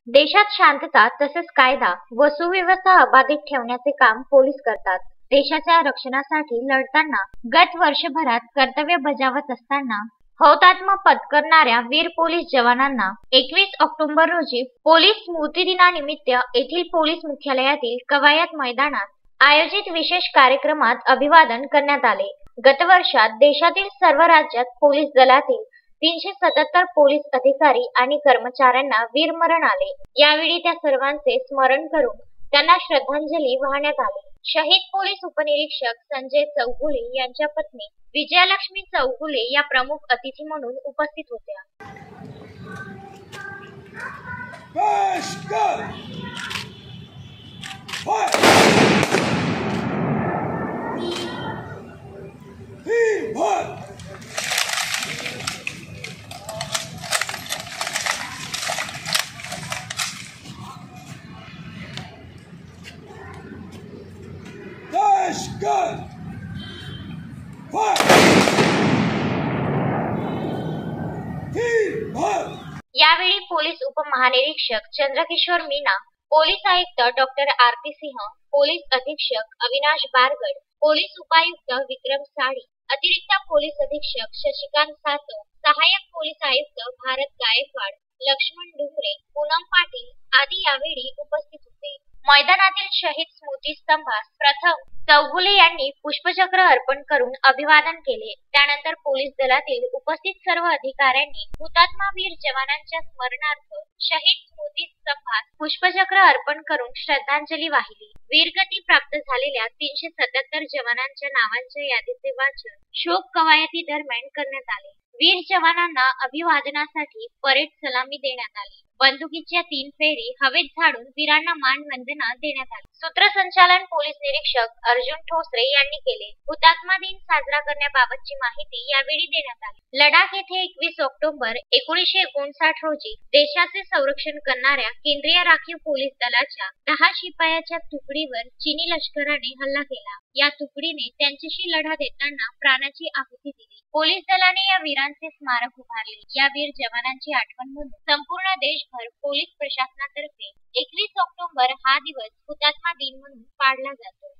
देशात शांतता तसेच कायदा व सुव्यवस्था अबाधित ठेवण्याचे काम पोलीस करतात. देशाच्या रक्षणासाठी लढताना गत वर्षभरात कर्तव्य बजावत असताना हौतात्म्य पत्करणाऱ्या वीर पोलीस जवानांना 21 ऑक्टोबर रोजी पोलीस स्मृतिदिनानिमित्त येथील पोलीस मुख्यालयातील कवायत मैदानात आयोजित विशेष कार्यक्रमात अभिवादन करण्यात आले. गतवर्षात देशातील सर्व राज्यात पोलीस दलातील 377 पोलीस अधिकारी आणि कर्मचाऱ्यांना वीरमरण आले. यावेळी त्या सर्वांचे स्मरण करून त्यांना श्रद्धांजली वाहण्यात आली. शहीद पोलीस उपनिरीक्षक संजय चौगुले यांच्या पत्नी विजयालक्ष्मी चौगुले या प्रमुख अतिथी म्हणून उपस्थित होत्या. यावेळी पोलीस उपमहानिरीक्षक चंद्रकिशोर मीना, पोलीस आयुक्त डॉक्टर आरती सिंह, पोलीस अधीक्षक अविनाश बारगड, पोलीस उपायुक्त विक्रम साळी, अतिरिक्त पोलीस अधीक्षक शशिकांत सातव, सहाय्यक पोलीस आयुक्त भारत गायकवाड, लक्ष्मण डुंगरे, पूनम पाटील आदी यावेळी उपस्थित होते. मैदानातील शहीद स्मृतिस्तंभास प्रथम चौगुले यांनी पुष्पचक्र अर्पण करून अभिवादन केले. त्यानंतर पोलीस दलातील उपस्थित सर्व अधिकाऱ्यांनी हुतात्मा वीर जवानांच्या स्मरणार्थ शहीद स्मृतिस्तंभास पुष्पचक्र अर्पण करून श्रद्धांजली वाहिली. वीरगती प्राप्त झालेल्या 377 जवानांच्या नावांच्या यादीचे वाचन शोक कवायती दरम्यान करण्यात आले. वीर जवानांना अभिवादनासाठी परेड सलामी देण्यात आली. बंदुकीच्या 3 फेरी हवेत झाडून वीरांना मानवंदना देण्यात आली. सूत्रसंचालन पोलीस निरीक्षक अर्जुन ठोसरे यांनी केले. हुतात्मा दिन साजरा करण्याबाबतची माहिती यावेळी देण्यात आली. लडाख येथे 21 ऑक्टोबर 1959 रोजी देशाचे संरक्षण करणाऱ्या केंद्रीय राखीव पोलीस दलाच्या 10 शिपायाच्या तुकडीवर चीनी लष्कराने हल्ला केला. या तुकडीने त्यांच्याशी लढा देताना प्राणाची आहुती दिली. पोलीस दलाने या वीरांचे स्मारक उभारले. या वीर जवानांची आठवण म्हणून संपूर्ण देशभर पोलीस प्रशासनातर्फे 21 ऑक्टोबर हा दिवस हुतात्मा दिन म्हणून पाळला जातो.